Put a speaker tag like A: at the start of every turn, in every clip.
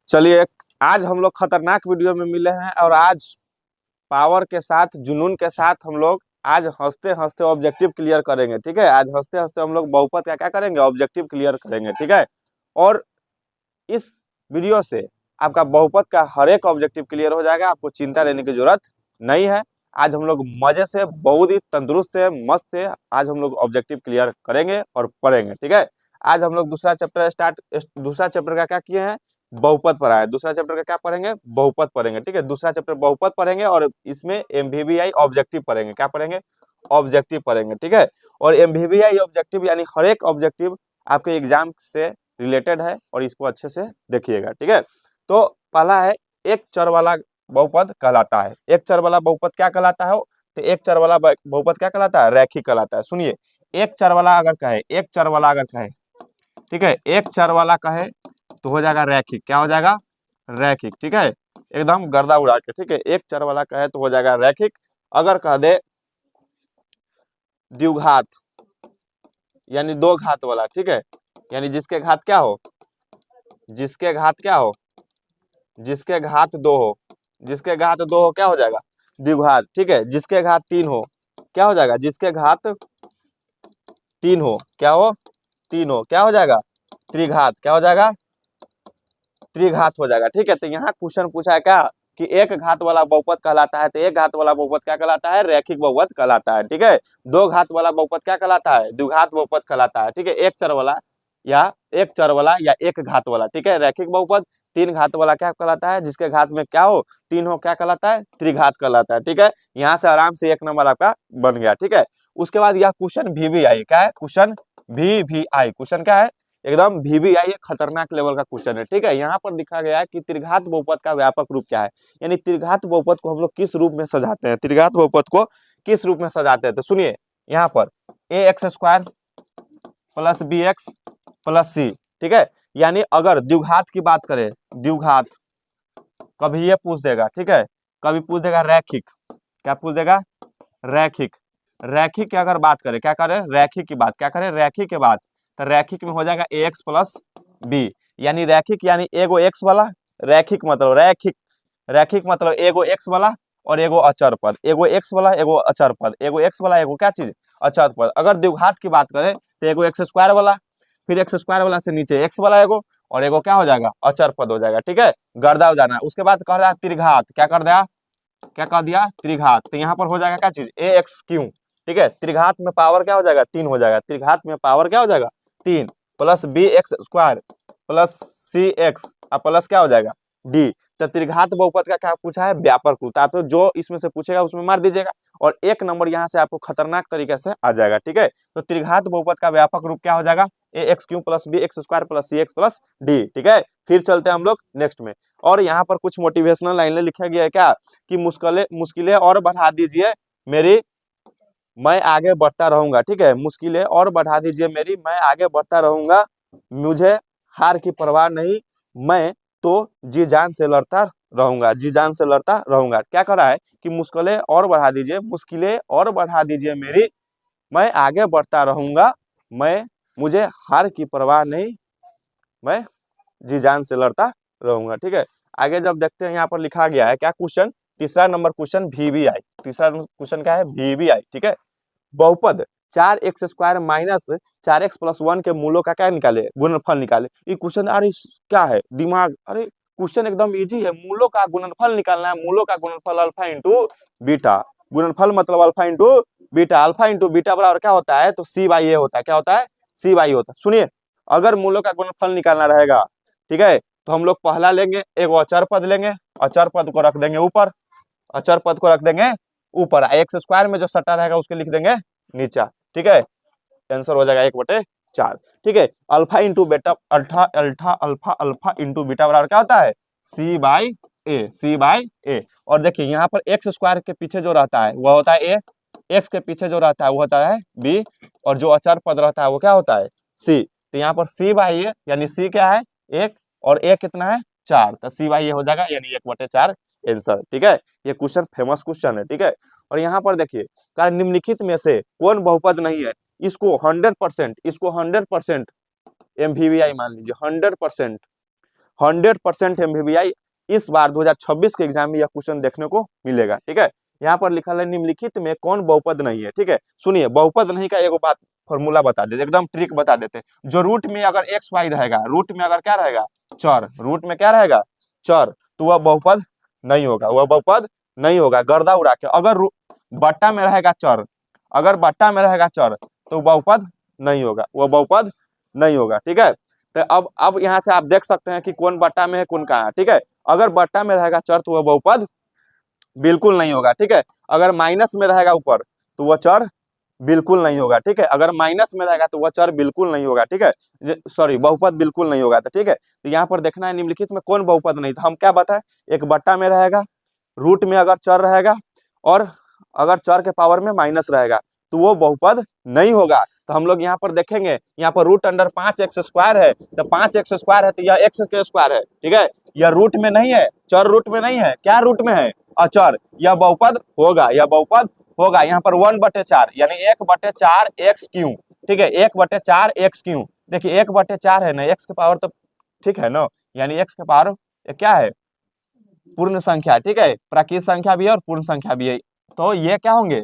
A: चलिए, आज हम लोग खतरनाक वीडियो में मिले हैं और आज पावर के साथ, जुनून के साथ हम लोग आज हंसते हंसते ऑब्जेक्टिव क्लियर करेंगे। ठीक है, आज हंसते हंसते हम लोग बहुपद का क्या करेंगे, ऑब्जेक्टिव क्लियर करेंगे। ठीक है, और इस वीडियो से आपका बहुपद का हर एक ऑब्जेक्टिव क्लियर हो जाएगा, आपको चिंता लेने की जरूरत नहीं है। आज हम लोग मजे से, बहुत ही तंदुरुस्त से, मस्त से आज हम लोग ऑब्जेक्टिव क्लियर करेंगे और पढ़ेंगे। ठीक है, आज हम लोग दूसरा चैप्टर का क्या किए हैं, बहुपद पढ़ा है। दूसरा चैप्टर का क्या पढ़ेंगे, बहुपद पढ़ेंगे। ठीक है, दूसरा चैप्टर बहुपद पढ़ेंगे और इसमें एमवीवीआई ऑब्जेक्टिव पढ़ेंगे। क्या पढ़ेंगे, ऑब्जेक्टिव पढ़ेंगे। ठीक है, और एमवीवीआई ऑब्जेक्टिव यानी हर एक ऑब्जेक्टिव आपके एग्जाम से रिलेटेड है और इसको अच्छे से देखिएगा। ठीक है, तो पहला है, एक चर वाला बहुपद कहलाता है। एक चर वाला बहुपद क्या कहलाता है, तो एक चर वाला बहुपद क्या कहलाता है, रैखिक कहलाता है। सुनिए, एक चर वाला अगर कहे, एक चर वाला अगर कहे, ठीक है, एक चर वाला कहे तो हो जाएगा रैखिक। क्या हो जाएगा, रैखिक। ठीक है, एकदम गर्दा उड़ा के। ठीक है, एक चर वाला कहे तो हो जाएगा रैखिक। अगर कह दे द्विघात यानी दो घात वाला, ठीक है, यानी जिसके घात क्या हो, जिसके घात क्या हो, जिसके घात दो हो, जिसके घात दो हो क्या हो जाएगा, द्विघात। ठीक है, जिसके घात तीन हो क्या हो जाएगा, जिसके घात तीन हो क्या हो, तीन हो क्या हो जाएगा, त्रिघात। क्या हो जाएगा, त्रिघात हो जाएगा। ठीक है, तो यहाँ क्वेश्चन पूछा है क्या कि एक घात वाला बहुपद कहलाता है, तो एक घात वाला बहुपद क्या कहलाता है, रैखिक बहुपद कहलाता है। ठीक है, दो घात वाला बहुपद क्या कहलाता है, द्विघात बहुपद कहलाता है। ठीक है, एक चर वाला या एक चर वाला या एक घात वाला, ठीक है, रैखिक बहुपद। तीन घात वाला क्या कहलाता है, जिसके घात में क्या हो, तीन हो क्या कहलाता है, त्रिघात कहलाता है। ठीक है, यहाँ से आराम से एक नंबर आपका बन गया। ठीक है, उसके बाद यह क्वेश्चन VVI क्या है, क्वेश्चन VVI, क्वेश्चन क्या है, एकदम VVI खतरनाक लेवल का क्वेश्चन है। ठीक है, यहाँ पर लिखा गया है कि त्रिघात बहुपद का व्यापक रूप क्या है, यानी त्रिघात बहुपद को हम लोग किस रूप में सजाते हैं, त्रिघात बहुपद को किस रूप में सजाते हैं। तो सुनिए, यहाँ पर ax² plus bx plus c, ठीक है, यानी अगर द्विघात की बात करें, द्विघात कभी ये पूछ देगा, ठीक है, कभी पूछ देगा रैखिक, क्या पूछ देगा, रैखिक। रैखिक की अगर बात करें, क्या करें, रैखिक की बात, क्या करें, रैखिक की बात, तो रैखिक में हो जाएगा ax प्लस b, यानी रैखिक यानी एगो x वाला, रैखिक मतलब रैखिक, रैखिक मतलब एगो x वाला और एगो अचर पद, एगो x वाला एगो अचर पद, एगो x वाला एगो क्या चीज, अचर पद। अगर द्विघात की बात करें तो एगो x² वाला, फिर x² वाला से नीचे x वाला एगो और एगो क्या हो जाएगा, अचर पद हो जाएगा। ठीक है, गर्दा हो जाना। उसके बाद कह रहा त्रिघात, क्या कर दिया, क्या कह दिया, त्रिघात। तो यहाँ पर हो जाएगा क्या चीज, ax³। ठीक है, त्रिघात में पावर क्या हो जाएगा, तीन हो जाएगा, त्रिघात में पावर क्या हो जाएगा, तीन, plus bx² plus cx plus क्या हो जाएगा, d। तो त्रिघात बहुपद का क्या पूछा है, व्यापक रूप। आप तो जो इसमें से पूछेगा उसमें मार दीजिएगा और एक नंबर यहाँ से आपको खतरनाक तरीके से आ जाएगा। ठीक है, तो त्रिघात बहुपद का व्यापक रूप क्या हो जाएगा, ax³ plus bx² plus cx plus d। ठीक है, फिर चलते हैं हम लोग नेक्स्ट में। और यहाँ पर कुछ मोटिवेशनल लाइनें लिखा गया है क्या, कि मुश्किलें और बढ़ा दीजिए मेरी, मैं आगे बढ़ता रहूंगा। ठीक है, मुश्किलें और बढ़ा दीजिए मेरी, मैं आगे बढ़ता रहूंगा, मुझे हार की परवाह नहीं, मैं तो जी जान से लड़ता रहूंगा, जी जान से लड़ता रहूंगा। क्या कर रहा है कि मुश्किलें और बढ़ा दीजिए, मुश्किलें और बढ़ा दीजिए मेरी, मैं आगे बढ़ता रहूंगा, मैं, मुझे हार की परवाह नहीं, मैं जी जान से लड़ता रहूंगा। ठीक है, आगे जब देखते हैं यहाँ पर लिखा गया है क्या क्वेश्चन, तीसरा नंबर क्वेश्चन VVI, तीसरा क्वेश्चन क्या है, VVI। ठीक है, बहुपद 4x² माइनस 4x+1 के मूलों का क्या निकाले, गुणनफल निकाले। ये क्वेश्चन, अरे क्या है दिमाग, अरे क्वेश्चन एकदम इजी है, मूलों का गुणनफल निकालना है, मूलों का गुणनफल अल्फा इंटू बीटा, गुणनफल मतलब alpha into beta, alpha into beta बराबर क्या होता है, तो c/a होता है। क्या होता है, c/a होता है। सुनिए, अगर मूलों का गुणनफल निकालना रहेगा, ठीक है, तो हम लोग पहला लेंगे, एक अचर पद लेंगे, अचर पद को रख देंगे ऊपर, अचर पद को रख देंगे ऊपर, x² में जो सट्टा रहेगा उसके लिख देंगे नीचा। ठीक है, आंसर हो जाएगा 1/4। ठीक है, अल्फा इंटू बेटा, alpha alpha alpha alpha into beta बराबर क्या होता है, c/a, c/a। और देखिए यहाँ पर x² के पीछे जो रहता है वह होता है a, x के पीछे जो रहता है वो होता है b, और जो अचर पद रहता है वो क्या होता है c। तो यहाँ पर c/a यानी c क्या है, 1 और a कितना है, 4, तो c/a हो जाएगा यानी 1/4 आंसर। ठीक है, ये क्वेश्चन फेमस क्वेश्चन है। ठीक है, और यहाँ पर देखिए, कारण निम्नलिखित में से कौन बहुपद नहीं है, इसको 100%, इसको 100% MVVI मान लीजिए, 100% 100% MVVI इस बार 2026 के एग्जाम में यह क्वेश्चन देखने को मिलेगा। ठीक है, यहाँ पर लिखा है निम्नलिखित में कौन बहुपद नहीं है। ठीक है, सुनिए बहुपद नहीं का एगो बात फॉर्मूला बता देते, एकदम ट्रिक बता देते। जो रूट में अगर एक्स वाई रहेगा, रूट में अगर क्या रहेगा चर, रूट में क्या रहेगा चर, तो वह बहुपद नहीं होगा, वह बहुपद नहीं होगा। गर्दा उड़ा के अगर बट्टा में रहेगा चर, अगर बट्टा में रहेगा चर तो बहुपद नहीं होगा, वह बहुपद नहीं होगा। ठीक है, तो अब यहाँ से आप देख सकते हैं कि कौन बट्टा में है कौन कहाँ है। ठीक है, अगर बट्टा में रहेगा चर तो वह बहुपद बिल्कुल नहीं होगा। ठीक है, अगर माइनस में रहेगा ऊपर तो वह चर बिल्कुल नहीं होगा। ठीक है, अगर माइनस में रहेगा तो वह चर बिल्कुल नहीं होगा। ठीक है, सॉरी बहुपद बिल्कुल नहीं होगा। तो ठीक है, तो यहाँ पर देखना है निम्नलिखित में कौन बहुपद नहीं। तो हम क्या बताएं, एक बट्टा में रहेगा, रूट में अगर चर रहेगा और अगर चर के पावर में माइनस रहेगा तो वो बहुपद नहीं होगा। तो हम लोग यहाँ पर देखेंगे, यहाँ पर रूट अंडर 5x² है, तो 5x² है तो यह x² है। ठीक है, यह रूट में नहीं है, चर रूट में नहीं है, क्या रूट में है अचर, यह बहुपद होगा, यह बहुपद होगा। यहाँ पर 1/4 यानी 1/4 x³। ठीक है, 1/4 x³, देखिए 1/4 है ना, x के पावर तो ठीक है ना, यानी x के पावर क्या है पूर्ण संख्या। ठीक है, प्राकृत संख्या भी है और पूर्ण संख्या भी है, तो ये क्या होंगे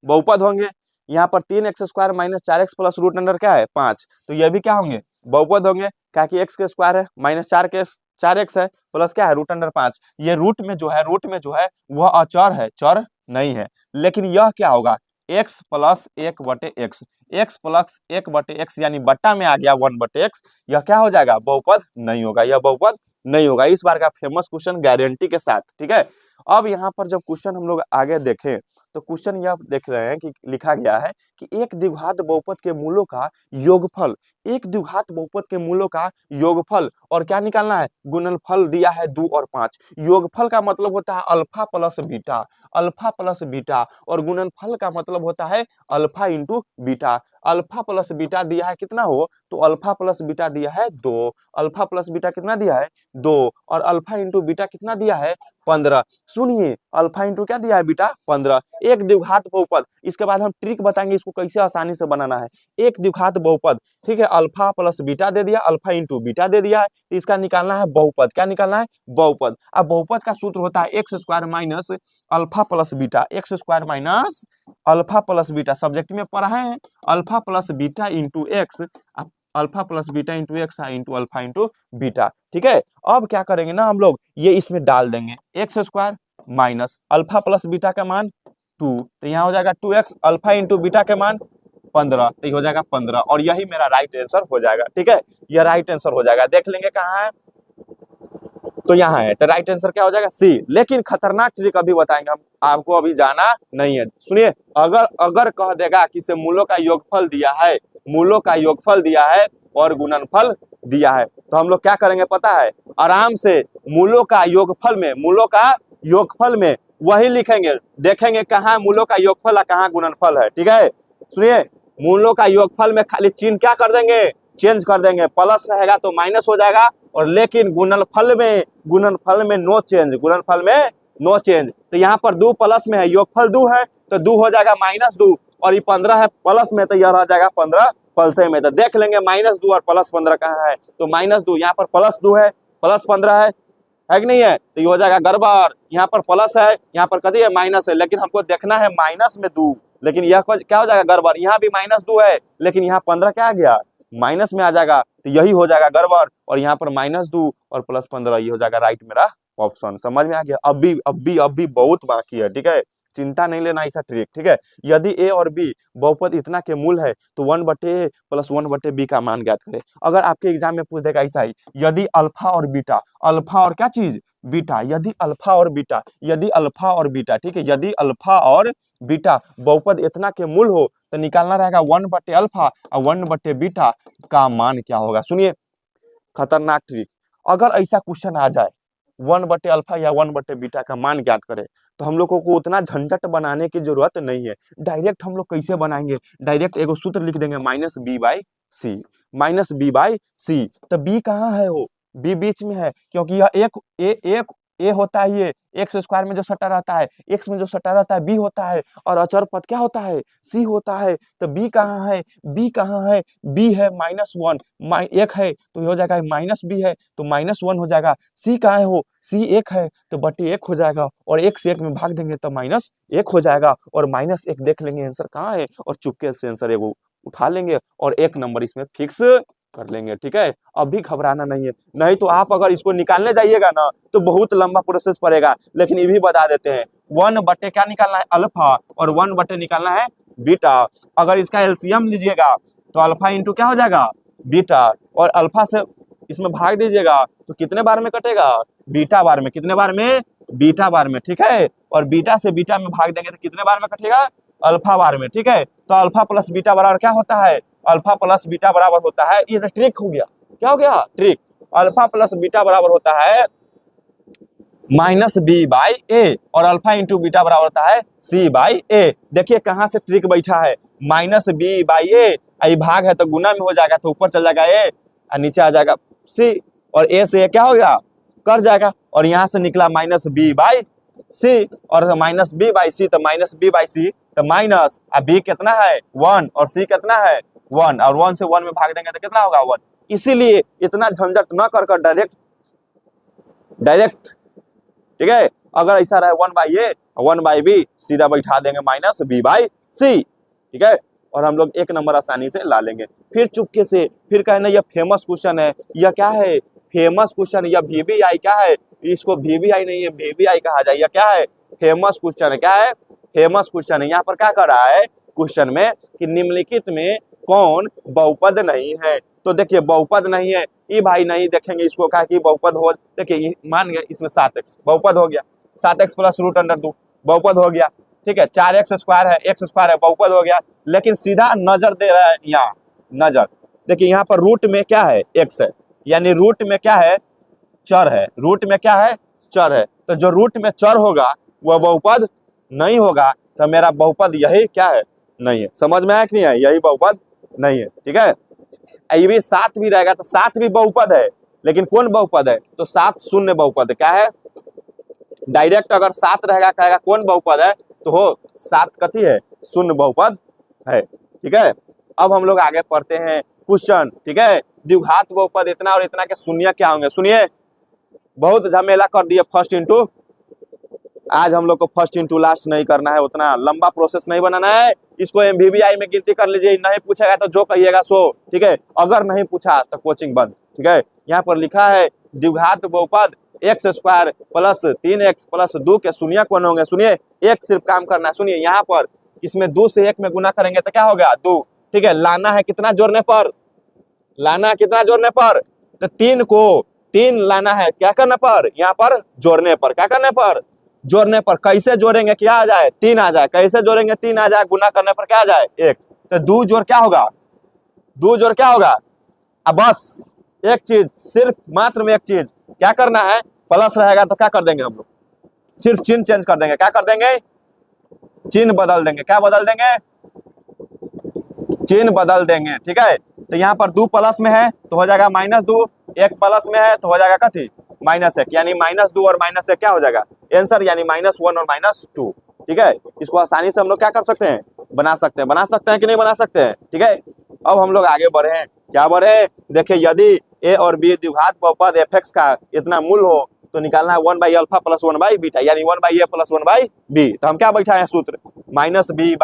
A: बहुपद होंगे। यहाँ पर 3x² - 4x plus root under क्या है 5, तो ये भी क्या होंगे बहुपद होंगे, क्या कि x के स्क्वायर है माइनस 4x है प्लस क्या है रूट अंडर 5। ये रूट में जो है वह अचर है, चर नहीं है। लेकिन यह क्या होगा x plus 1/x, x plus 1/x यानी बट्टा में आ गया 1/x, यह क्या हो जाएगा बहुपद नहीं होगा, यह बहुपद नहीं होगा। इस बार का फेमस क्वेश्चन गारंटी के साथ। ठीक है, अब यहाँ पर जब क्वेश्चन हम लोग आगे देखें तो क्वेश्चन यह देख रहे हैं कि लिखा गया है कि एक द्विघात बहुपद के मूलों का योगफल, एक द्विघात बहुपद के मूलों का योगफल और क्या निकालना है गुणनफल दिया है 2 और 5। योगफल का मतलब होता है alpha plus beta, alpha plus beta, और गुणनफल का मतलब होता है alpha into beta. Alpha plus beta दिया है कितना हो, तो अल्फा प्लस बीटा दिया है 2, अल्फा प्लस बीटा कितना दिया है 2, और अल्फा इंटू बीटा कितना दिया है 15। सुनिए अल्फा इंटू क्या दिया है बीटा 15, एक द्विघात बहुपद। इसके बाद हम ट्रिक बताएंगे इसको कैसे आसानी से बनाना है। एक द्विघात बहुपद, ठीक है, अल्फा प्लस बीटा दे दिया, अल्फा इंटू बीटा दे दिया है, तो इसका निकालना है बहुपद। क्या निकालना है बहुपद। अब बहुपद का सूत्र होता है x² minus alpha plus beta, x² minus alpha plus beta, subject में पढ़ा है alpha plus beta into x, alpha plus beta into x into alpha into beta. ठीक है, अब क्या करेंगे ना हम लोग ये इसमें डाल देंगे x² minus alpha plus beta का मान 2, तो यहाँ हो जाएगा 2x, अल्फा इंटू बीटा के मान 15, तो ये हो जाएगा 15, और यही मेरा राइट आंसर हो जाएगा। ठीक है, यह राइट आंसर हो जाएगा। देख लेंगे कहाँ है, तो यहाँ है, तो राइट आंसर क्या हो जाएगा सी। लेकिन खतरनाक ट्रिक अभी बताएंगे हम, आपको अभी जाना नहीं है। सुनिए, अगर कह देगा कि से मूलों का योगफल दिया है, मूलों का योगफल दिया है और गुणनफल दिया है, तो हम लोग क्या करेंगे पता है, आराम से मूलों का योगफल में वही लिखेंगे, देखेंगे कहाँ मूलों का योगफल है कहाँ गुणनफल है। ठीक है, सुनिए मूलों का योगफल में खाली चिन्ह क्या कर देंगे चेंज कर देंगे, प्लस रहेगा तो माइनस हो जाएगा, और लेकिन गुणनफल में नो चेंज, गुणनफल में नो चेंज। तो यहाँ पर 2 प्लस में है, योगफल 2 है तो 2 हो जाएगा -2, और ये 15 है प्लस में, तो यह रह जाएगा 15 प्लस में। तो देख लेंगे -2 और प्लस 15 कहाँ है, तो -2 यहाँ पर प्लस 2 है, प्लस 15 है कि नहीं है, तो ये हो जाएगा गड़बड़। यहाँ पर प्लस है, यहाँ पर कभी है माइनस है, लेकिन हमको देखना है माइनस में 2, लेकिन यह क्या हो जाएगा गड़बड़। यहाँ भी -2 है लेकिन यहाँ 15 क्या आ गया माइनस में आ जाएगा, तो यही हो जाएगा गड़बड़, और यहाँ पर -2 और प्लस 15 ये हो जाएगा राइट मेरा ऑप्शन। समझ में आ गया। अभी बहुत बाकी है। ठीक है, चिंता नहीं लेना ऐसा ट्रिक। ठीक है, यदि ए और बी बहुपद इतना के मूल है तो 1/a प्लस 1/b का मान ज्ञात करें। अगर आपके एग्जाम में पूछ देगा ऐसा ही, यदि अल्फा और बीटा, अल्फा और क्या चीज बीटा, यदि अल्फा और बीटा, ठीक है, यदि अल्फा और बीटा बहुपद इतना के मूल हो तो निकालना रहेगा 1/अल्फा और 1/बीटा का मान क्या होगा। सुनिए खतरनाक ट्रिक, अगर ऐसा क्वेश्चन आ जाए 1/अल्फा या 1/बीटा का मान ज्ञात करें, तो हम लोगों को उतना झंझट बनाने की जरूरत नहीं है। डायरेक्ट हम लोग कैसे बनाएंगे, डायरेक्ट एगो सूत्र लिख देंगे -b/c, -b/c। तो b कहाँ है, हो b बीच में है, क्योंकि यह एक ए होता है ये, एक्स स्क्वायर में जो सटा रहता है, एक्स में जो सटा रहता है बी होता है, और अचर पद क्या होता है, सी होता है। तो बी कहाँ है, बी कहाँ है, बी है -1, एक है तो ये हो जाएगा -बी है तो -1 हो जाएगा। सी कहाँ है, हो सी एक है तो बटे एक हो जाएगा, और एक से एक में भाग देंगे तो -1 हो जाएगा, और -1 देख लेंगे आंसर कहाँ है, और चुपके से आंसर एगो उठा लेंगे और एक नंबर इसमें फिक्स कर लेंगे। ठीक है, अभी घबराना नहीं है, नहीं तो आप अगर इसको निकालने जाइएगा ना तो बहुत लंबा प्रोसेस पड़ेगा। लेकिन ये भी बता देते हैं 1 बटे क्या निकालना है, अल्फा, और 1 बटे निकालना है बीटा। अगर इसका एलसीएम लीजिएगा तो अल्फा इंटू क्या हो जाएगा, बीटा, और अल्फा से इसमें भाग दीजिएगा तो कितने बार में कटेगा, बीटा बार में। कितने बार में, बीटा बार में। ठीक है, और बीटा से बीटा में भाग देंगे तो कितने बार में कटेगा, अल्फा बार में। ठीक है, तो अल्फा प्लस बीटा बराबर क्या होता है, अल्फा प्लस बीटा बराबर होता है, ये ट्रिक हो गया। क्या हो गया, ट्रिक। अल्फा प्लस बीटा बराबर होता है -b/a, और अल्फा इंटू बीटा बराबर होता है c/a। देखिए कहां से ट्रिक बैठा है, -b/a, आई भाग है तो गुना में हो जाएगा तो ऊपर चल जाएगा a, और नीचे आ जाएगा c, और a से क्या हो गया, कर जाएगा, और यहां से निकला -b/c, और -b/c तो -b/c तो माइनस, अब b कितना है 1, और c कितना है 1, और 1 से 1 में भाग देंगे तो कितना होगा 1। इसीलिए इतना झंझट न कर डायरेक्ट, ठीक है, अगर ऐसा रहे 1/a 1/b सीधा बैठा देंगे -b/c। ठीक है, और हम लोग एक नंबर आसानी से ला लेंगे। फिर चुपके से फिर कहना यह फेमस क्वेश्चन है, यह क्या है, फेमस क्वेश्चन, या VBI क्या है, इसको VBI नहीं है VBI कहा जाए, यह क्या है, फेमस क्वेश्चन है। क्या है, फेमस क्वेश्चन है। यहाँ पर क्या कर रहा है क्वेश्चन में कि निम्नलिखित में कौन बहुपद नहीं है। तो देखिए बहुपद नहीं है, ये भाई नहीं देखेंगे इसको, कहा कि बहुपद हो, देखिए मान गए इसमें 7x बहुपद हो गया, 7x प्लस √2 बहुपद हो गया। ठीक है, 4x स्क्वायर है, x स्क्वायर है, बहुपद हो गया। लेकिन सीधा नजर दे रहा है यहाँ, नजर देखिए यहाँ पर रूट में क्या है, x है, यानी रूट में क्या है, चर है, रूट में क्या है, चर है। तो जो रूट में चर होगा वह बहुपद नहीं होगा, तो मेरा बहुपद यही क्या है, नहीं है। समझ में आया कि नहीं है, यही बहुपद नहीं है। ठीक है, ये भी 7 भी रहेगा तो 7 भी बहुपद है, लेकिन कौन बहुपद है, तो 7 शून्य बहुपद है। क्या है, डायरेक्ट अगर 7 रहेगा कहेगा कौन बहुपद है, तो हो 7 कथी है, शून्य बहुपद है। ठीक है, अब हम लोग आगे पढ़ते हैं क्वेश्चन। ठीक है, द्विघात बहुपद इतना और इतना के शून्य क्या होंगे, सुनिए, बहुत झमेला कर दिए फर्स्ट इंटू। आज हम लोग को फर्स्ट इंटू लास्ट नहीं करना है, उतना लंबा प्रोसेस नहीं बनाना है। इसको MVBI में गिनती कर लीजिए, नहीं पूछेगा तो जो कहिएगा सो। ठीक है, अगर नहीं पूछा तो कोचिंग बंद। ठीक है, यहाँ पर लिखा है द्विघात बहुपद x square plus 3x plus 2 के शून्य कौन होंगे। सुनिए, एक सिर्फ काम करना है, सुनिए यहाँ पर इसमें 2 से 1 में गुना करेंगे तो क्या होगा 2। ठीक है, लाना है कितना जोड़ने पर, लाना है कितना जोड़ने पर, तो 3 को 3 लाना है क्या करने पर, यहाँ पर जोड़ने पर। क्या करने पर, जोड़ने पर। कैसे जोड़ेंगे, क्या आ जाए 3 आ जाए, कैसे जोड़ेंगे 3 आ जाए, गुना करने पर क्या आ जाए 1, तो 2 जोड़ क्या होगा, 2 जोड़ क्या होगा। अब बस एक चीज, सिर्फ मात्र में एक चीज क्या करना है, प्लस रहेगा तो क्या कर देंगे हम लोग, सिर्फ चिन्ह चेंज कर देंगे। क्या कर देंगे, चिन्ह बदल देंगे। क्या बदल देंगे, चिन्ह बदल देंगे। ठीक है, तो यहाँ पर 2 प्लस में है तो हो जाएगा -2, 1 प्लस में है तो हो जाएगा कथी -1, यानी -2 और -1 क्या हो जाएगा आंसर, यानी -1 और -2। ठीक है, इसको आसानी से हम लोग क्या कर सकते हैं, बना सकते हैं। बना सकते हैं कि नहीं बना सकते हैं। ठीक है, अब हम लोग आगे बढ़े हैं। क्या बढ़े, देखिए यदि a और b द्विघात बहुपद fx का इतना मूल हो तो निकालना है 1/α प्लस 1/बीटा, यानी 1/a प्लस 1/b। तो हम क्या बैठा है सूत्र, -b/c।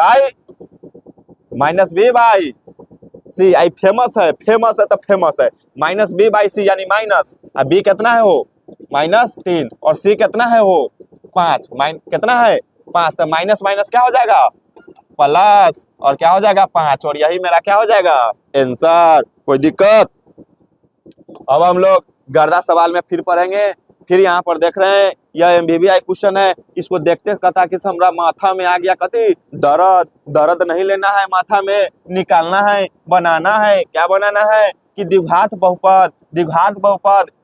A: आई फेमस है, फेमस है तो फेमस है, -b/c यानी माइनस, अब b कितना है हो -3, और c कितना है हो 5, कितना है 5, तो माइनस माइनस क्या हो जाएगा प्लस, और क्या हो जाएगा 5, और यही मेरा क्या हो जाएगा आंसर। कोई दिक्कत। अब हम लोग गर्दा सवाल में फिर पढ़ेंगे। फिर यहाँ पर देख रहे हैं यह MVBI क्वेश्चन है, इसको देखते कथा कि हमरा माथा में आ गया कथी दर्द, दर्द नहीं लेना है माथा में, निकालना है, बनाना है। क्या बनाना है कि द्विघात बहुपद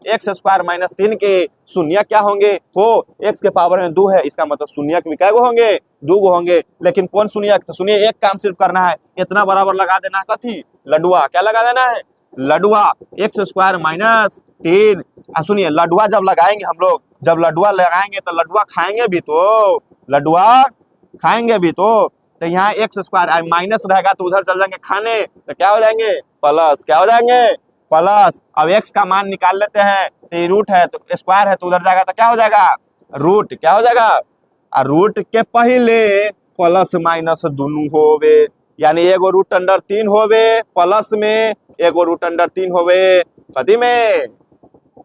A: x स्क्वायर -3 के शून्य क्या होंगे, हो x के पावर में 2 है, इसका मतलब शून्य के क्या होंगे 2 होंगे। लेकिन कौन शून्य, तो सुनिए एक काम सिर्फ करना है, इतना बराबर लगा देना कथी लडुआ। क्या लगा देना है, लडुआ x स्क्वायर -3। सुनिए लडुआ जब लगाएंगे हम लोग जब लड्डुआ लगाएंगे तो लड्डुआ खाएंगे भी तो, लड्डुआ खाएंगे भी तो यहाँ एक्स स्क्वायर माइनस रहेगा तो उधर चल जाएंगे खाने, तो क्या हो जाएंगे प्लस, क्या हो जाएंगे प्लस। अब एक्स का मान निकाल लेते हैं, तो ये रूट है तो स्क्वायर है तो उधर जाएगा तो क्या हो जाएगा रूट, क्या हो जाएगा। और रूट के पहले प्लस माइनस दोनों होवे, यानी एगो रूट अंडर 3 होवे प्लस में, एगो रूट अंडर 3 होवे कदी में,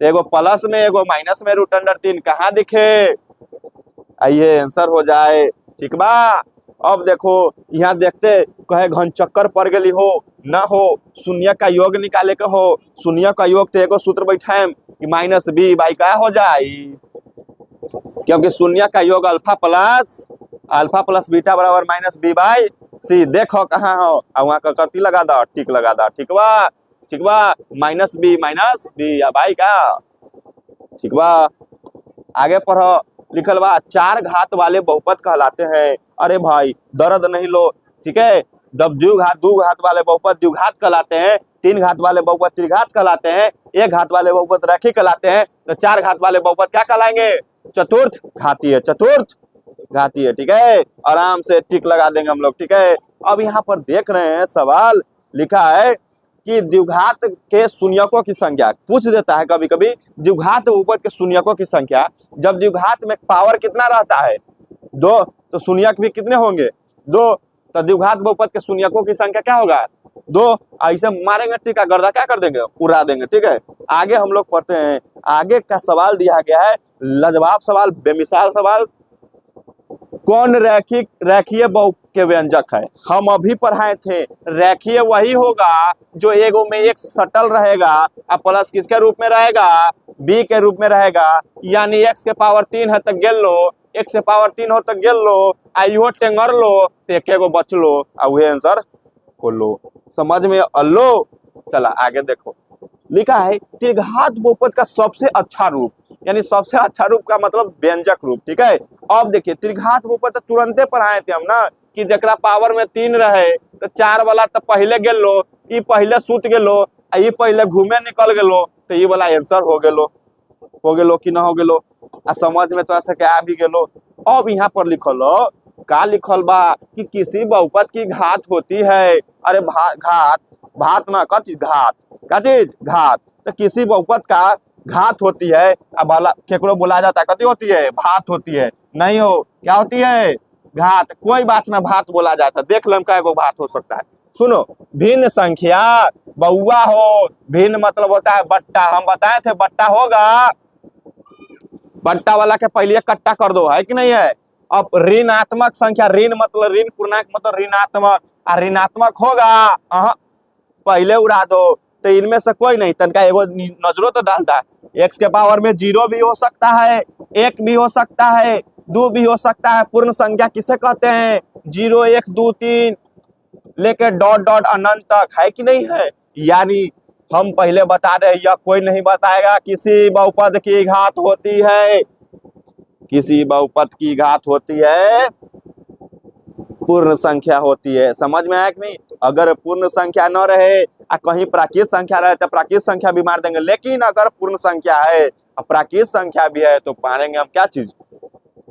A: एगो प्लस में एगो माइनस में रूट अंडर 3 कहाँ दिखे, आइए आंसर हो जाए, ठीक बा। अब देखो यहाँ देखते कहे घन चक्कर पड़ गई हो ना हो, शून्य का योग निकाले के हो, शून्य का योग तो एगो सूत्र बैठाएम कि माइनस बी बाई का हो जाए, क्योंकि शून्य का योग अल्फा प्लस बीटा बराबर माइनस बी बाई सी। देखो कहाँ हो, वहां का कति लगा दो, टिक लगा दो, ठीक बा, ठीक बा, माइनस बी या बाई का, ठीक बा। आगे पढ़ो, लिखल बा 4 घात वाले बहुपद कहलाते हैं। अरे भाई दर्द नहीं लो, ठीक है। जब दो घात वाले बहुपद द्विघात कहलाते हैं, 3 घात वाले बहुपद त्रिघात कहलाते हैं, 1 घात वाले बहुपद रैखिक कहलाते हैं, तो 4 घात वाले बहुपद क्या कहलाएंगे चतुर्थ घातीय, चतुर्थ घातीय, ठीक है। आराम से टिक लगा देंगे हम लोग, ठीक है। अब यहाँ पर देख रहे हैं सवाल लिखा है कि द्विघात के शून्यकों की संख्या पूछ देता है कभी कभी, द्विघात बहुपद के शून्यकों की संख्या। जब द्विघात में पावर कितना रहता है 2, तो शून्यक भी कितने होंगे 2, तो द्विघात बहुपद के शून्यकों की संख्या क्या होगा 2। ऐसे मारेंगे टीका गर्दा क्या कर देंगे उड़ा देंगे, ठीक है। आगे हम लोग पढ़ते हैं, आगे का सवाल दिया गया है लाजवाब सवाल, बेमिसाल सवाल, कौन रेखीय बहु के व्यंजक है। हम अभी पढ़ाए थे रेखीय वही होगा जो एगो में एक सटल रहेगा और प्लस किसके रूप में रहेगा बी के रूप में रहेगा, यानी एक्स के पावर 3 है तो गेल लो, एक्स के पावर 3 हो तो गेल लो, आइयो टेंगर लो तो एक एगो बच लो, वही आंसर हो लो, समझ में अल्लो। चला आगे देखो, लिखा है त्रिघात बहुपद का सबसे अच्छा रूप, यानी सबसे अच्छा रूप का मतलब व्यंजक रूप, ठीक है। अब देखिए त्रिघात बहुपद तो तुरंते पढ़ाए थे हम ना कि जकरा पावर में 3 रहे तो 4 वाला तो पहले गेल लो, ई पहले सूत गेलो, ई पहले घूमे निकल गेलो, तो ये वाला आंसर हो गेलो कि ना हो गेलो, आ समझ में तो ऐसा क्या भी गेलो। अब यहाँ पर लिखल का लिखल बा कि किसी बहुपद की घात होती है। अरे घात ना का चीज घात, तो किसी बहुपद का घात होती है। अब केकरो बोला जाता है कती होती है भात होती है, नहीं हो क्या होती है घात, कोई बात ना भात बोला जाता है। देख लम का एगो भात हो सकता है। सुनो, भिन्न संख्या बउआ हो, भिन्न मतलब होता है बट्टा, हम बताए थे बट्टा होगा, बट्टा वाला के पहले कट्टा कर दो, है कि नहीं है। अब ऋणात्मक संख्या, ऋण मतलब ऋण पूर्णांक मतलब ऋणात्मक, और ऋणात्मक होगा पहले उड़ा दो, तो इनमें से कोई नहीं, तनका एगो नजरों तो डालता है, एक्स के पावर में 0 भी हो सकता है, 1 भी हो सकता है, 2 भी हो सकता है। पूर्ण संख्या किसे कहते हैं 0 1 2 3 लेके डॉट डॉट अनंत तक, है कि नहीं है। यानी हम पहले बता रहे या कोई नहीं बताएगा, किसी बहुपद की घात होती है, किसी बहुपद की घात होती है पूर्ण संख्या होती है, समझ में आया कि नहीं। अगर पूर्ण संख्या न रहे कहीं प्राकृत संख्या रहे तो प्राकृत संख्या भी मार देंगे, लेकिन अगर पूर्ण संख्या है प्राकृत संख्या भी है तो मारेंगे हम क्या चीज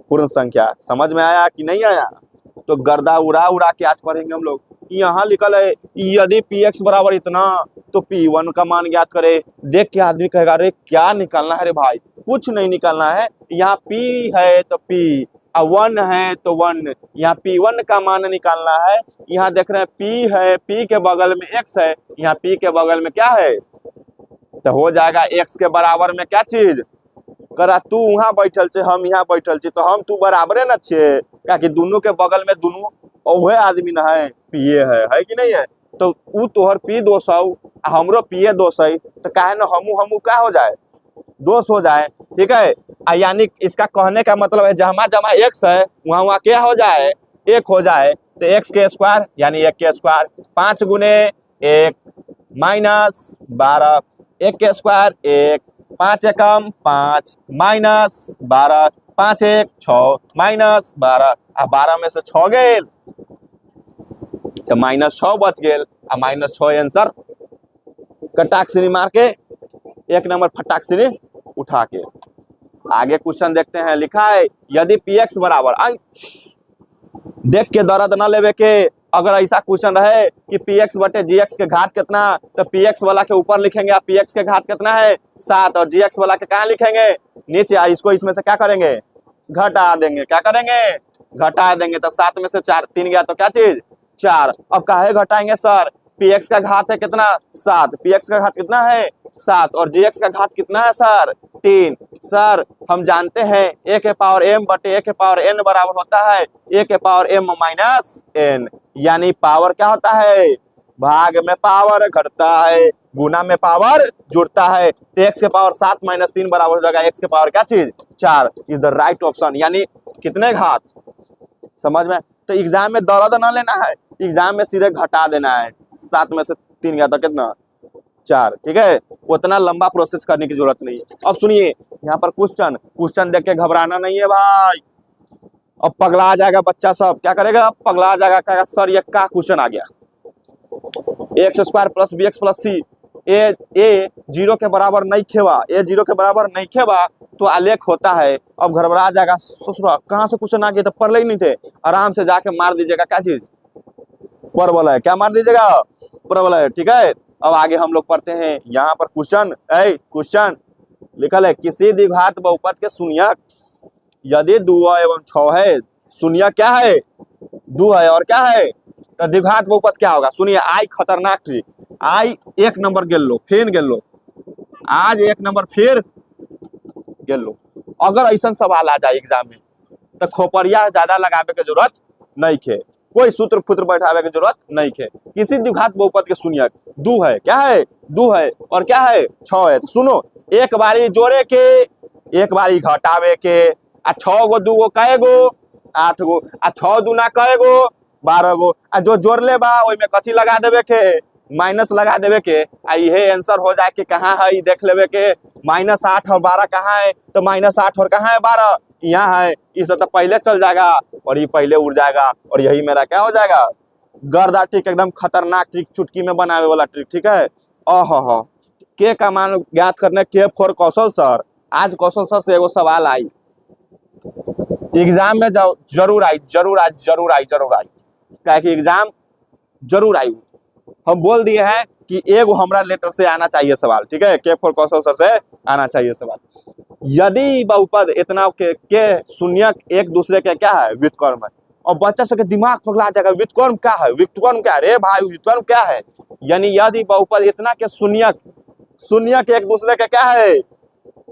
A: पूर्ण संख्या। समझ में आया कि नहीं आया, तो गर्दा उड़ा के आज पढ़ेंगे हम लोग। यहाँ लिखल है यदि px बराबर इतना तो p1 का मान ज्ञात करे। देख के आदमी कहेगा अरे क्या निकालना है रे भाई, कुछ नहीं निकालना है, यहाँ p है तो p, 1 है तो 1, यहाँ p1 का मान निकालना है। यहाँ देख रहे हैं p है, p के बगल में x है, यहाँ p के बगल में क्या है, तो हो जाएगा x के बराबर में क्या चीज करा, तू वहां बैठल छे हम यहाँ बैठल छे तो हम तू बराबरे न छे, क्या कि दोनों के बगल में दोनों ओहे आदमी न है, पिए है कि नहीं है। तो ऊ तोहर p 200 हमरो पिए 200, तो काहे न हमू क्या हो जाए 200 हो जाए, ठीक है। यानी इसका कहने का मतलब है जहाँ जहाँ x है वहाँ क्या हो जाए 1 हो जाए, तो x के स्क्वायर यानी 1 के स्क्वायर 5 गुने 1 माइनस 12, 1 के स्क्वायर 1, 5 एकम 5 माइनस 12, 5 1 6 माइनस 12, आ 12 में से 6 गेल तो माइनस 6 बच गेल, आ माइनस 6 आंसर कटाक सिनी मार के 1 नंबर फटाक सिनी उठा के। आगे क्वेश्चन देखते हैं, लिखा है यदि px बराबर, देख के दर्द न लेवे के, अगर ऐसा क्वेश्चन रहे कि px बटे gx के घात कितना, तो px वाला के ऊपर लिखेंगे, px के घात कितना है 7, और gx वाला के कहाँ लिखेंगे नीचे, इसको इसमें से क्या करेंगे घटा देंगे, क्या करेंगे घटा देंगे, तो 7 में से 4 3 गया तो क्या चीज 4। अब काहे घटाएंगे सर, px का घात है कितना 7, px का घात कितना है 7, और gx का घात कितना है सर 3। सर हम जानते हैं a के पावर m बटे a के पावर n बराबर होता है a के पावर m माइनस n, यानी पावर क्या होता है, भाग में पावर घटता है, गुना में पावर जुड़ता है, तो x के पावर 7 माइनस 3 बराबर हो जाएगा x के पावर क्या चीज 4, इज द राइट ऑप्शन। यानी कितने घात, समझ में, तो एग्जाम में दर्द ना लेना है, एग्जाम में सीधे घटा देना है, 7 में से 3 गया तो कितना 4, ठीक है, उतना लंबा प्रोसेस करने की जरूरत नहीं है। अब सुनिए यहाँ पर क्वेश्चन देख के घबराना नहीं है भाई, अब पगला आ जाएगा बच्चा सब, क्या करेगा पगला आ जाएगा, कहेगा सर ये क्या क्वेश्चन आ गया, x square plus b x plus c, a 0 के बराबर नहीं खेवा, ए 0 के बराबर नहीं खेवा तो आलेख होता है। अब घबरा जाएगा, ससुरा कहाँ से क्वेश्चन आ गया, तो पढ़ ले ही नहीं थे, आराम से जाके मार दीजिएगा क्या चीज परवल है, क्या मार दीजिएगा परवल है, ठीक है। अब आगे हम लोग पढ़ते हैं, यहाँ पर क्वेश्चन लिखल है किसी द्विघात बहुपद के शून्यक यदि 2 एवं 6 है, शून्यक क्या है 2 है और क्या है, तो द्विघात बहुपद क्या होगा। सुनिए आई खतरनाक ट्रिक, आई 1 नंबर गेल लो, फिर गेल लो, आज 1 नंबर फिर गेल लो। अगर ऐसा सवाल आ जाए एग्जाम में तो खोपड़िया ज्यादा लगावे के जरूरत नहीं खे, कोई सूत्र फूत्र बैठावे की जरूरत नहीं है। किसी द्विघात बहुपद के शून्यक 2 है, क्या है 2 है और क्या है 6 है, तो सुनो एक बारी जोड़े के एक बारी घटावे के, आ 6 गो 2 गो कै गो 8 गो, आ 6 दूना कै गो 12 गो, आ जो जोड़ ले बा ओई में कथी लगा देवे के माइनस लगा देवे के, आ ये आंसर हो जाए कि कहाँ है देख लेवे के, -8 और 12 कहाँ है, तो -8 और कहाँ है 12 यहाँ है, इसे तो पहले चल जाएगा और ये पहले उड़ जाएगा, और यही मेरा क्या हो जाएगा गर्दा ट्रिक, एकदम खतरनाक ट्रिक, चुटकी में बनावे वाला ट्रिक, ठीक है। ओहो के का मान ज्ञात करने के फॉर कौशल सर, आज कौशल सर से एगो सवाल आई एग्जाम में, जाओ जरूर आई क्या कि एग्जाम जरूर आई, हम बोल दिए हैं कि एगो हमरा लेटर से आना चाहिए सवाल, ठीक है, के फॉर कौशल सर से आना चाहिए सवाल। यदि बहुपद इतना के शून्यक एक दूसरे के क्या है व्युत्क्रम है, और बच्चा सबके दिमाग पगला जाएगा व्युत्क्रम क्या है, व्युत्क्रम क्या है रे भाई, व्युत्क्रम क्या है, यानी यदि बहुपद इतना के शून्यक एक दूसरे के क्या है,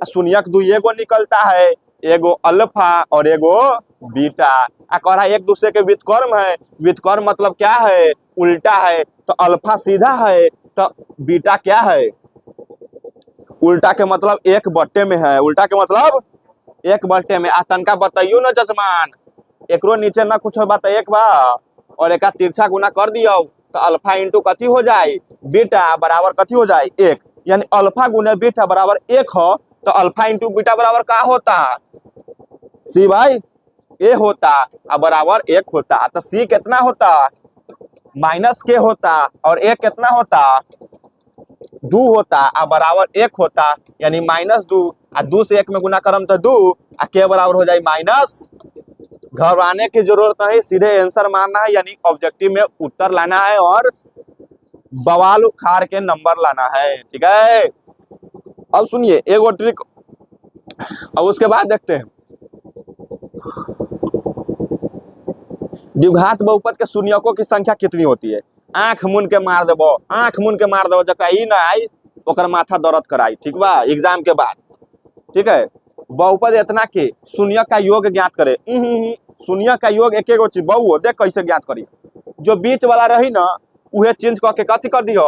A: शून्यक 2 एगो निकलता है, एगो अल्फा और एगो बीटा, कह एक दूसरे के व्युत्क्रम है, व्युत्क्रम मतलब क्या है उल्टा है, तो अल्फा सीधा है तो बीटा क्या है उल्टा के मतलब 1 बट्टे में है, उल्टा के मतलब 1 बट्टे में। आ तनका बताइयो ना जजमान, एकरो नीचे ना कुछ बात 1 बा और एक तिरछा गुना कर दियो तो अल्फा इंटू कथी हो जाए बीटा बराबर कथी हो जाए 1, यानी अल्फा गुने बीटा बराबर 1 हो, तो अल्फा इंटू बीटा बराबर क्या होता सी भाई ए होता, अब बराबर 1 होता, तो सी कितना होता माइनस के होता, और ए कितना होता 2 होता, अब बराबर 1 होता, यानी -2, आ 2 से 1 में गुना करम तो 2, आ के बराबर हो जाए माइनस। घबराने की जरूरत नहीं, सीधे आंसर मारना है, यानी ऑब्जेक्टिव में उत्तर लाना है और बवाल उखाड़ के नंबर लाना है, ठीक है। अब सुनिए एगो ट्रिक, अब उसके बाद देखते हैं द्विघात बहुपद के शून्यकों की संख्या कितनी होती है। आंख मुन के मार देबो, जकरा ई ना आई ओकर माथा दर्द कराई, ठीक बा एग्जाम के बाद, ठीक है। बहुपद इतना के शून्यक का योग ज्ञात करे, शून्यक का योग एक चीज बहु देख कैसे ज्ञात करी, जो बीच वाला रही ना उहे चेंज करके कथी कर दियो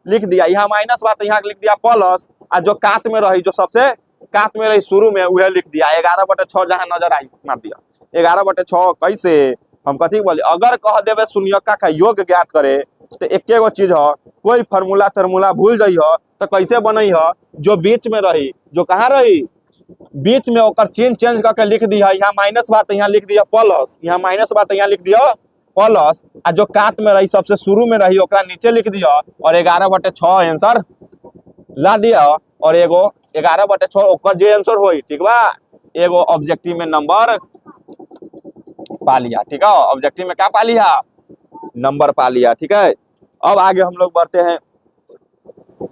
A: लिख दिया, यहाँ माइनस बात यहाँ लिख दिया प्लस, आ जो काट में रही जो सबसे काट में रही शुरू में उहे लिख दिया 11/6 जहाँ नजर आई मार दिया 11/6। कैसे हम कथी बोले, अगर कह देवे शून्यक का योग ज्ञात करे तो एक गो चीज हो, कोई फार्मूला तर्मूला भूल जाइ हो तो कैसे बनई हो, जो बीच में रही जो कहाँ रही बीच में ओकर चेंज करके लिख दिया, यहाँ माइनस बात यहाँ लिख दिया प्लस, यहाँ माइनस बात यहाँ लिख दिया प्लस, आ जो काट में रही सबसे शुरू में रही ओकरा नीचे लिख दिया, और 11/6 आंसर ला दिया, और एगो 11/6 ओकर जे आंसर होई, ठीक बा। एगो ऑब्जेक्टिव में नंबर पा लिया, ठीक है। ऑब्जेक्टिव में क्या पा लिया, नंबर पा लिया, ठीक है। अब आगे हम लोग बढ़ते हैं,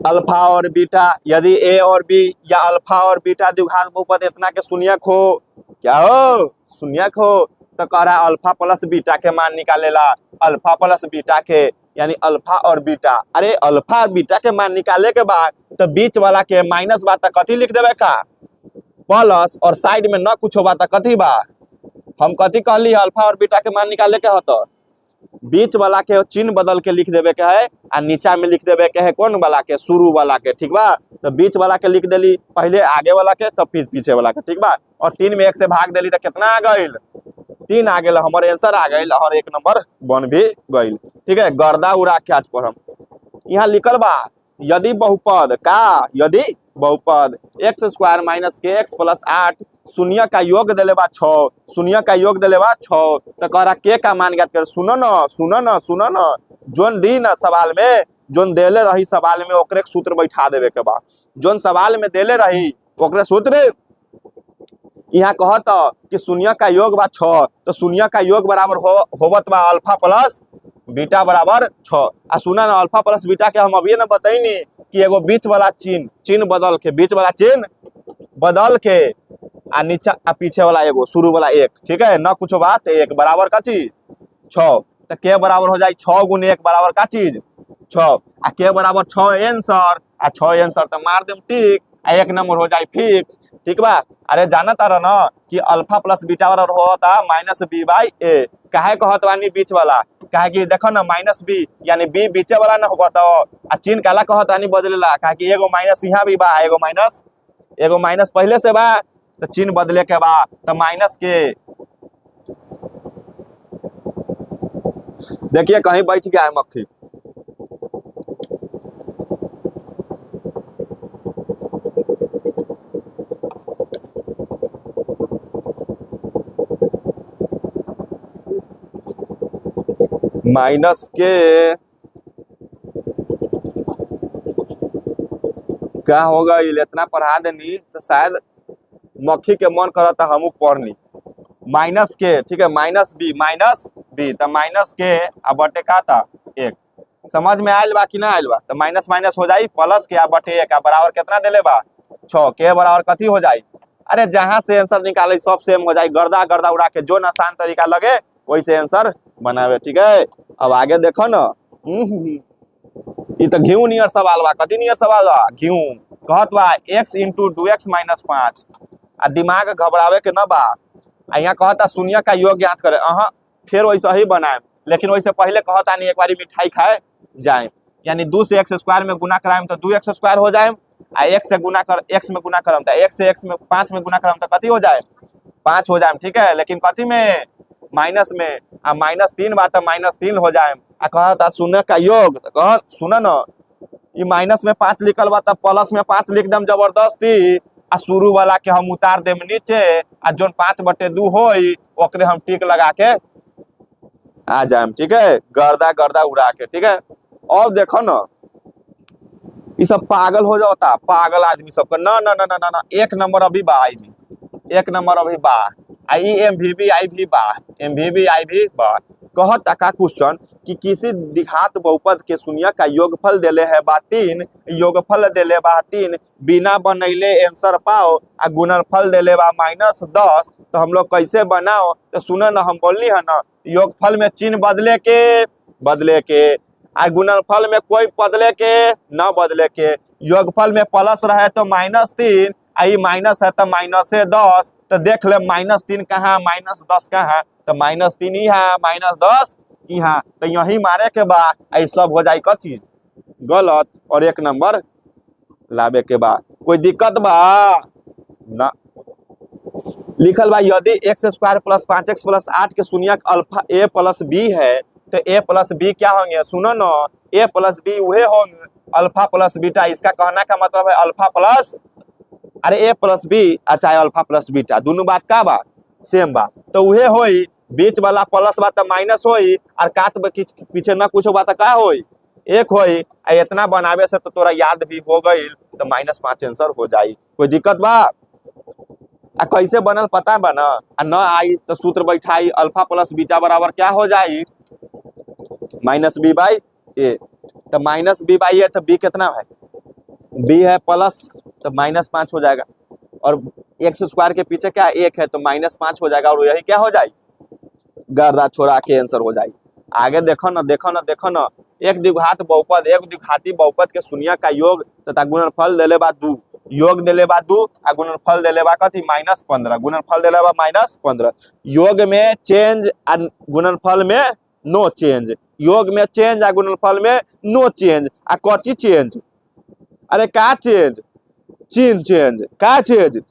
A: अल्फा और बीटा, यदि ए और बी या अल्फा और बीटा द्विघात बहुपद इतना के शून्यक हो, क्या हो, शून्यक हो, तो कह रहा है अल्फा प्लस बीटा के मान निकालेला, अल्फा प्लस बीटा के, यानी अल्फा और बीटा। अरे अल्फा बीटा के मान निकाले के बाद तो बीच वाला के माइनस बा तो कथी लिख देवे का, प्लस, और साइड में न कुछ बा तो कथी बा, हम कथी कहली अल्फा और बीटा के मान निकाले के होता, बीच वाला के चिन्ह बदल के लिख देवे के है, और नीचा में लिख देवे के है कौन वाला के, शुरू वाला के, ठीक बा। तो बीच वाला के लिख देली पहले आगे वाला के, तब फिर पीछे वाला के, ठीक बा। और 3 में 1 से भाग देली तो कितना आ गइल, 3 आ गइल, हमारे आंसर आ गइल, और 1 नंबर बन भी गइल, ठीक है। गर्दा उड़ा के आज पढ़म, यहाँ लिखल बा यदि बहुपद का, यदि बहुपद एक्स स्क्वायर माइनस के एक्स प्लस 8 शून्य का योग दिले बा 6, शून्य का योग दिले बा 6, तो कह रहा के का मान ज्ञात कर, सुनो न सुनो न सुनो न, जोन दी न सवाल में, जोन देले रही सवाल में ओकरे सूत्र बैठा देवे के बा, जोन सवाल में देले रही ओकरे सूत्र, यहाँ कहत कि शून्य का योग बा 6, तो शून्य का योग बराबर होवत बा अल्फा प्लस बीटा बराबर 6। आ सुना ना अल्फा प्लस बीटा के हम अभी ना बताइनी कि एगो बीच वाला चिन्ह बदल के, बीच वाला चिन्ह बदल के, आ नीचा आ पीछे वाला एगो शुरू वाला 1, ठीक है, ना कुछ बात, 1 बराबर का चीज 6, तो के बराबर हो जाए 6 गुने 1 बराबर का चीज 6, आ के बराबर 6 आंसर, आ 6 आंसर तो मार देम टिक, आ 1 नंबर हो जाए फिक्स, ठीक बा। अरे जाना तारा ना कि अल्फा प्लस बीटा बराबर होता माइनस बी बाई ए, काहे कहत वानी बीच वाला, काहे कि देखो ना माइनस बी यानी बी बीचे वाला ना होगा, तो आ चिन्ह काला कहत वानी बदलेला, काहे कि एगो माइनस यहाँ भी बा, एगो माइनस पहले से बा, तो चिन्ह बदले के बा, तो माइनस के देखिए कहीं बैठ गया है मक्खी, माइनस के क्या होगा, इतना पढ़ा देनी तो शायद मक्खी के मन करता हमू पढ़नी, माइनस के, ठीक है, माइनस बी तो माइनस के अब बटे का था 1, समझ में आयल बा कि ना आयल बा, तो माइनस माइनस हो जाई प्लस के अब बटे 1 बराबर कितना देले बा 6, के बराबर कथी हो जाई, अरे जहां से आंसर निकाले सब सेम हो जाए, गर्दा गर्दा उड़ा के जो आसान तरीका लगे वैसे आंसर बनावे, ठीक है। अब आगे देखो ना, तो घिऊ नियर सवाल बा, कथी नियर सवाल बा, घिऊ कहत बा x इंटू 2x माइनस 5, आ दिमाग घबरावे के न बा, आ यहाँ कहता शून्य का योग ज्ञात करे, फिर वैसे ही बनाए, लेकिन वैसे पहले कहता नहीं एक बार मिठाई खाए जाए, यानी 2 से x स्क्वायर में गुना कराएम तो 2x स्क्वायर हो जाए, आ x से गुना कर x में गुना करम तो x से x में 5 में गुना करम तो कथी हो जाए 5 हो जाए, ठीक है। लेकिन कथी में, माइनस में, आ -3 बात तो -3 हो जाए, आ कहता शून्य का योग, तो कह सुना न ये माइनस में 5 लिखल बा, प्लस में 5 लिख दम जबरदस्ती, आ शुरू वाला के हम उतार देम नीचे, आ जोन 5/2 होई ओकरे हम टिक लगा के आ जाए, ठीक है, गर्दा गर्दा उड़ा के, ठीक है। और देखो ना ये सब पागल हो जाता, पागल आदमी सबका, ना ना ना ना ना, 1 नंबर अभी बा, 1 नंबर अभी बा, आई MVBI भी बा। कहता का क्वेश्चन कि किसी द्विघात बहुपद के शून्य का योगफल देले है बा 3, योगफल देले बा 3, बिना बनैले आंसर पाओ, आ गुणनफल देले बा -10, तो हम लोग कैसे बनाओ, तो सुनो ना हम बोलनी है ना, योगफल में चिन्ह बदले के, आ गुणनफल में कोई बदले के न बदले के, योगफल में प्लस रहे तो -3, आई माइनस है तो -10, तो देख ले -3 कहाँ -10 कहाँ, तो -3 यहाँ -10 यहाँ, तो यही मारे के बा, आई सब हो जाए कथी गलत, और 1 नंबर लावे के बा, कोई दिक्कत बा ना। लिखल बा यदि x square plus 5x plus 8 के शून्यक अल्फा a प्लस बी है, तो a प्लस बी क्या होंगे, सुनो ना, a प्लस बी वही होंगे अल्फा प्लस बीटा, इसका कहना का मतलब है अल्फा प्लस, अरे a प्लस बी चाहे अल्फा प्लस बीटा दोनों बात का बा सेम बा, तो वही होई, बीच वाला प्लस बा तो माइनस होई, और काट पीछे ना कुछ बा तो का होई 1 होई, इतना बनावे से तो तोरा याद भी हो गई, तो -5 आंसर हो जाई, कोई दिक्कत बा। आ कैसे बनल पता बा ना, आ न आई तो सूत्र बैठाई अल्फा प्लस बीटा बराबर क्या हो जाई, माइनस बी बाई ए। तो माइनस बी बाई ए, तो बी कितना है, बी है प्लस, तो -5 हो जाएगा। और एक्स स्क्वायर के पीछे क्या 1 है, तो -5 हो जाएगा, और यही क्या हो जाए, गर्दा छोड़ा के आंसर हो जाए। आगे देखो ना, देखो ना, देखो ना, एक द्विघात बहुपद, एक द्विघाती बहुपद के शून्य का योग तथा गुणनफल देले बा 2, योग देले बा 2 आ गुणनफल देले बा कथी -15, गुणनफल देले बा -15। योग में चेंज आ गुणनफल में नो चेंज, योग में चेंज आ गुणनफल में नो चेंज। आ कथी चेंज, अरे का चेंज, चिन्ह चेंज, का चेंज,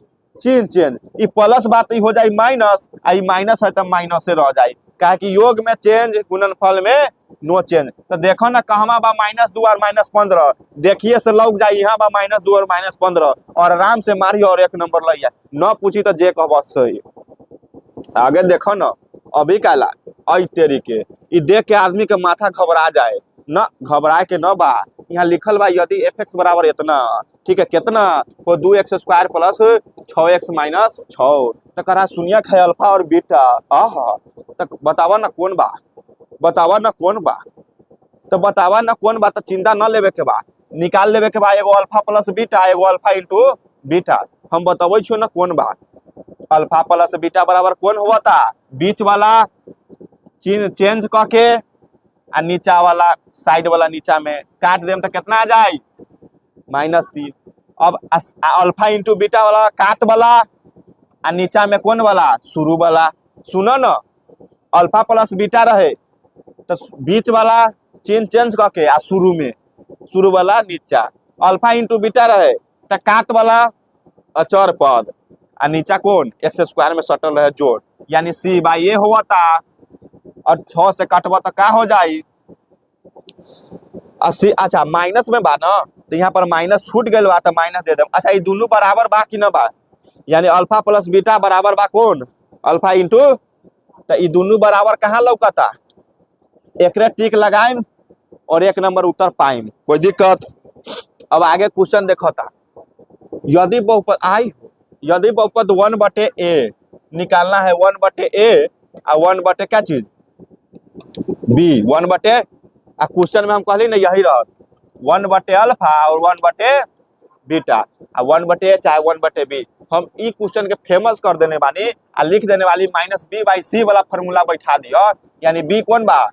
A: चिन्ह चेंज। ई प्लस बात ई हो जाए माइनस, आ ई माइनस है तो माइनस से रह जाए, काहे कि योग में चेंज गुणनफल में नो चेंज। तो देखो ना कहवा बा -2 और -15, देखिए से लौक जाए, यहाँ बा -2 और -15, और आराम से मारिए और 1 नंबर लइया, न पूछी तो जे कहब सही। आगे देखो ना, अभी काला आई तेरी के, ई देख के आदमी के माथा घबरा जाए, न घबराए के न बा। यहाँ लिखल बा यदि f(x) बराबर इतना, ठीक है, कितना तो 2x square plus 6x minus 6, तो करा शून्य है अल्फा और बीटा। आहा, तक बतावा ना कौन बा, बतावा ना कौन बा, तो बतावा ना कौन बा, तो चिंता न लेवे के बा, निकाल लेवे के बा, एगो अल्फा प्लस बीटा, एगो अल्फा इंटू बीटा। हम बतावे छो ना कौन बा, अल्फा प्लस बीटा बराबर कौन हुआ था, बीच वाला चिन्ह चेंज करके आ नीचा वाला साइड वाला नीचा में काट देम तो कितना आ जाए, -3। अब अल्फा इंटू बीटा वाला काट वाला आ नीचा में कौन वाला, शुरू वाला। सुनो न, अल्फा प्लस बीटा रहे तो बीच वाला चिन्ह चेंज करके आ शुरू वाला नीचा, अल्फा इंटू बीटा रहे तो काट वाला अचर पद आ नीचा कौन एक्स स्क्वायर में सटल रहे जोड़, यानी सी बाई ए हुआ था। और 6 से कटवा तो का हो जाए 80। अच्छा माइनस में बा ना, तो यहाँ पर माइनस छूट गए बा, तो माइनस दे दे। अच्छा ये दोनों बराबर बा कि ना बा, यानी अल्फा प्लस बीटा बराबर बा कौन, अल्फा इंटू, तो ये दोनों बराबर कहाँ लौकता, एक टिक लगाएम और 1 नंबर उत्तर पाइम, कोई दिक्कत। अब आगे क्वेश्चन देखो था, यदि बहुपद आई, यदि बहुपद 1/a निकालना है, 1/a आ 1/ क्या चीज b, 1/, आ क्वेश्चन में हम कहली ना यही रहत 1/, अल्फा और 1/, बीटा, आ 1/a चाहे 1/b। हम ई क्वेश्चन के फेमस कर देने बानी आ लिख देने वाली -b/c वाला फॉर्मूला बैठा दियो, यानी b कौन बा,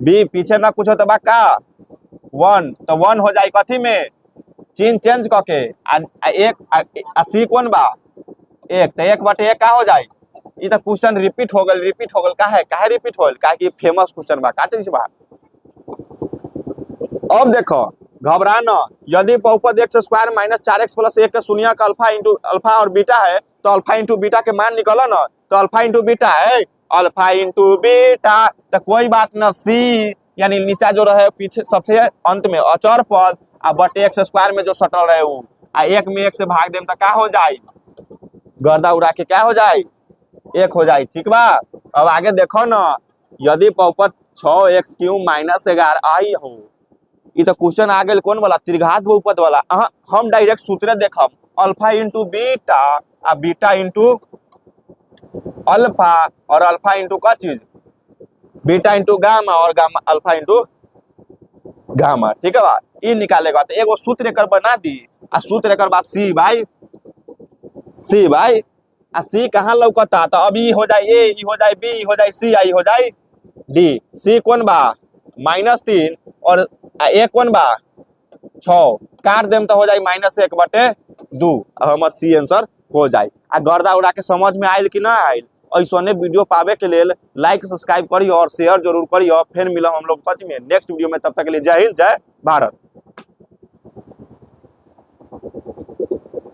A: b पीछे ना कुछ तो बा का 1, तो 1 हो जाए कथी में चिन्ह चेंज करके, आ सी कौन बा 1, तो 1/1 का हो जाए। ये तो क्वेश्चन रिपीट हो गल, रिपीट हो गल, काहे रिपीट होल, काहे कि फेमस क्वेश्चन बा, का चीज बा। अब देखो घबरा न, यदि बहुपद x square minus 4x plus 1 के शून्य का अल्फा इंटू अल्फा और बीटा है, तो अल्फा इंटू बीटा के मान निकला ना, तो अल्फा इंटू बीटा है अल्फा इंटू बीटा, तो कोई बात ना, सी यानी नीचा जो रहे पीछे सबसे अंत में अचर पद आ बटे एक्स स्क्वायर में जो सटल रहे वो आ 1 में 1 से भाग देम तो क्या हो जाए, गर्दा उड़ा के क्या हो जाए 1 हो जाए, ठीक बा। अब आगे देखो ना, यदि बहुपद 6x³ माइनस 11 आई हो, ये तो क्वेश्चन आ गए कौन वाला, त्रिघात बहुपद वाला। हम डायरेक्ट सूत्र देखब, अल्फा इंटू बीटा आ बीटा इंटू अल्फा और अल्फा इंटू का चीज बीटा इंटू गामा और गामा अल्फा इंटू गामा, ठीक है बा। ये निकालेगा तो एगो सूत्र एकर बना दी, आ सूत्र एकर बाद सी बाई आ सी कहाँ लौकता, तो अब ई हो जाए ए, ई हो जाए बी, ई हो जाए सी, आई हो जाए डी। सी कौन बा -3 और ए कौन बा 6, काट देम तो हो जाए -1/2। अब हमार सी आंसर हो जाए। आ गर्दा उड़ा के समझ में आयल कि ना आयल, ऐसने वीडियो पावे के लिए लाइक सब्सक्राइब करियो और शेयर जरूर करियो। फिर मिलम हम लोग सच में नेक्स्ट वीडियो में, तब तक के लिए जय हिंद जय भारत।